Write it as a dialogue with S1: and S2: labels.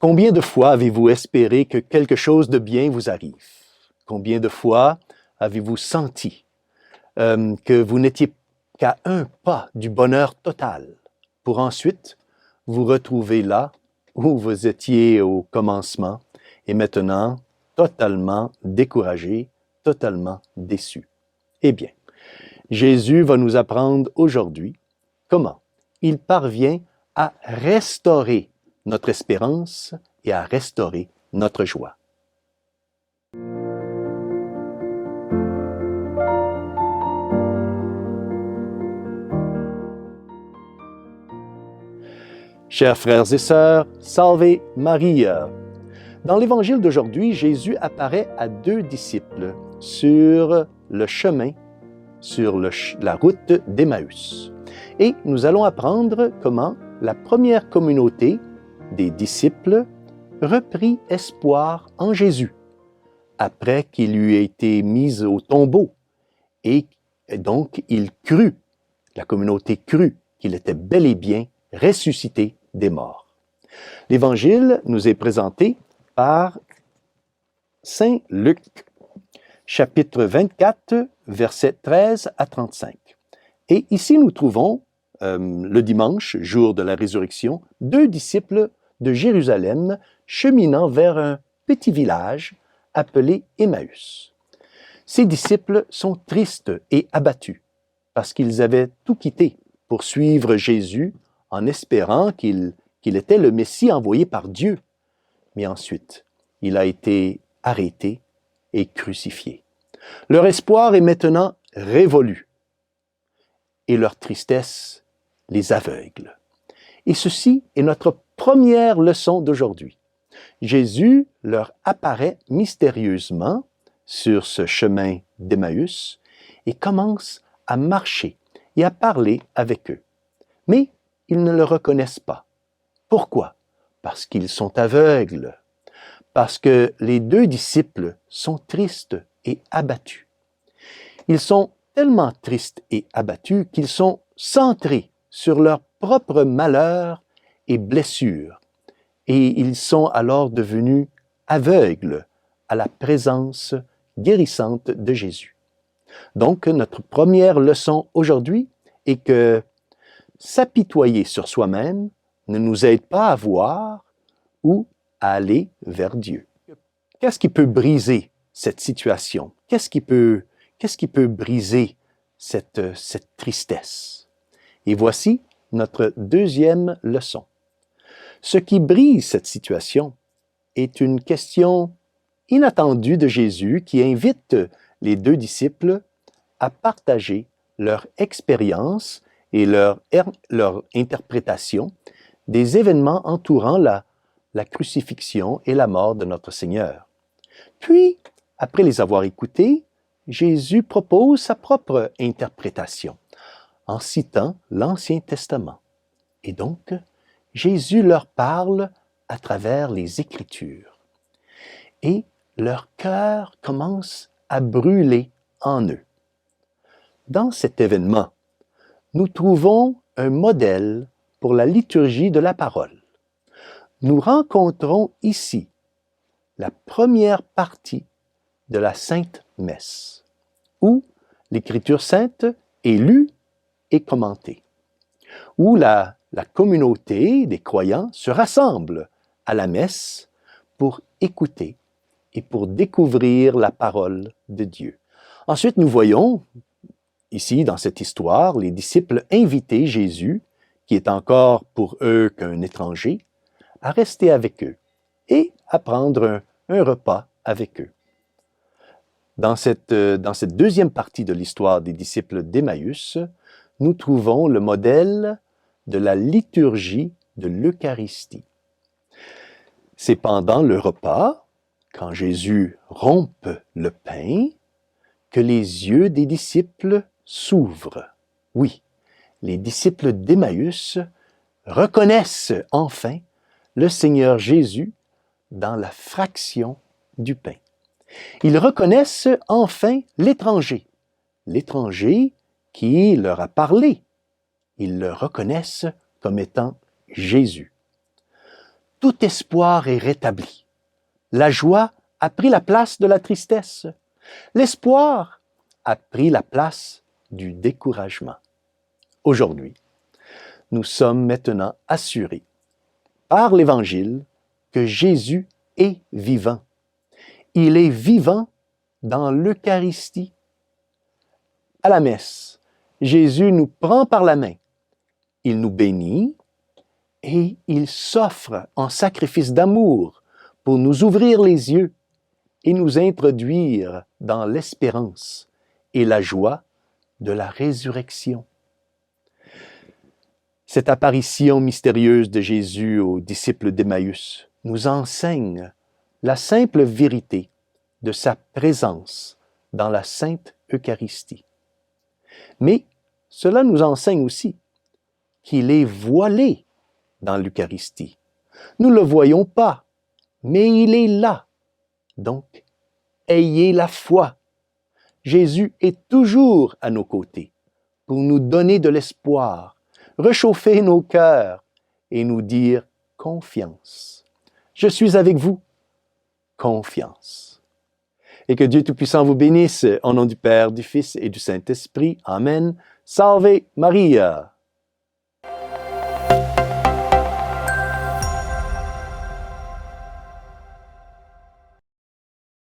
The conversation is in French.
S1: Combien de fois avez-vous espéré que quelque chose de bien vous arrive? Combien de fois avez-vous senti que vous n'étiez qu'à un pas du bonheur total pour ensuite vous retrouver là où vous étiez au commencement et maintenant totalement découragé, totalement déçu? Eh bien, Jésus va nous apprendre aujourd'hui comment il parvient à restaurer notre espérance et à restaurer notre joie. Chers frères et sœurs, Salve Maria! Dans l'Évangile d'aujourd'hui, Jésus apparaît à deux disciples sur le chemin, sur la route d'Emmaüs. Et nous allons apprendre comment la première communauté des disciples reprit espoir en Jésus après qu'il eut été mis au tombeau. Et donc, la communauté crut qu'il était bel et bien ressuscité des morts. L'Évangile nous est présenté par Saint Luc, chapitre 24, versets 13 à 35. Et ici, nous trouvons, le dimanche, jour de la résurrection, deux disciples de Jérusalem cheminant vers un petit village appelé Emmaüs. Ces disciples sont tristes et abattus parce qu'ils avaient tout quitté pour suivre Jésus en espérant qu'il était le Messie envoyé par Dieu. Mais ensuite, il a été arrêté et crucifié. Leur espoir est maintenant révolu et leur tristesse les aveugle. Et ceci est notre première leçon d'aujourd'hui. Jésus leur apparaît mystérieusement sur ce chemin d'Emmaüs et commence à marcher et à parler avec eux. Mais ils ne le reconnaissent pas. Pourquoi? Parce qu'ils sont aveugles. Parce que les deux disciples sont tristes et abattus. Ils sont tellement tristes et abattus qu'ils sont centrés sur leur propre malheur et blessures. Et ils sont alors devenus aveugles à la présence guérissante de Jésus. Donc, notre première leçon aujourd'hui est que s'apitoyer sur soi-même ne nous aide pas à voir ou à aller vers Dieu. Qu'est-ce qui peut briser cette situation? Qu'est-ce qui peut briser cette tristesse? Et voici notre deuxième leçon. Ce qui brise cette situation est une question inattendue de Jésus qui invite les deux disciples à partager leur expérience et leur interprétation des événements entourant la crucifixion et la mort de notre Seigneur. Puis, après les avoir écoutés, Jésus propose sa propre interprétation en citant l'Ancien Testament. Et donc, Jésus leur parle à travers les Écritures. Et leur cœur commence à brûler en eux. Dans cet événement, nous trouvons un modèle pour la liturgie de la parole. Nous rencontrons ici la première partie de la Sainte Messe, où l'Écriture sainte est lue et commentée, où la communauté des croyants se rassemble à la messe pour écouter et pour découvrir la parole de Dieu. Ensuite, nous voyons, ici dans cette histoire, les disciples inviter Jésus, qui est encore pour eux qu'un étranger, à rester avec eux et à prendre un repas avec eux. Dans cette deuxième partie de l'histoire des disciples d'Emmaüs, nous trouvons le modèle de la liturgie de l'Eucharistie. C'est pendant le repas, quand Jésus rompt le pain, que les yeux des disciples s'ouvrent. Oui, les disciples d'Emmaüs reconnaissent enfin le Seigneur Jésus dans la fraction du pain. Ils reconnaissent enfin l'étranger qui leur a parlé. Ils le reconnaissent comme étant Jésus. tout espoir est rétabli. La joie a pris la place de la tristesse. L'espoir a pris la place du découragement. Aujourd'hui, nous sommes maintenant assurés par l'Évangile que Jésus est vivant. Il est vivant dans l'Eucharistie. À la messe, Jésus nous prend par la main. Il nous bénit et il s'offre en sacrifice d'amour pour nous ouvrir les yeux et nous introduire dans l'espérance et la joie de la résurrection. Cette apparition mystérieuse de Jésus aux disciples d'Emmaüs nous enseigne la simple vérité de sa présence dans la Sainte Eucharistie. Mais cela nous enseigne aussi qu'il est voilé dans l'Eucharistie. Nous ne le voyons pas, mais il est là. Donc, ayez la foi. Jésus est toujours à nos côtés pour nous donner de l'espoir, réchauffer nos cœurs et nous dire confiance. Je suis avec vous. Confiance. Et que Dieu Tout-Puissant vous bénisse au nom du Père, du Fils et du Saint-Esprit. Amen. Salve Maria.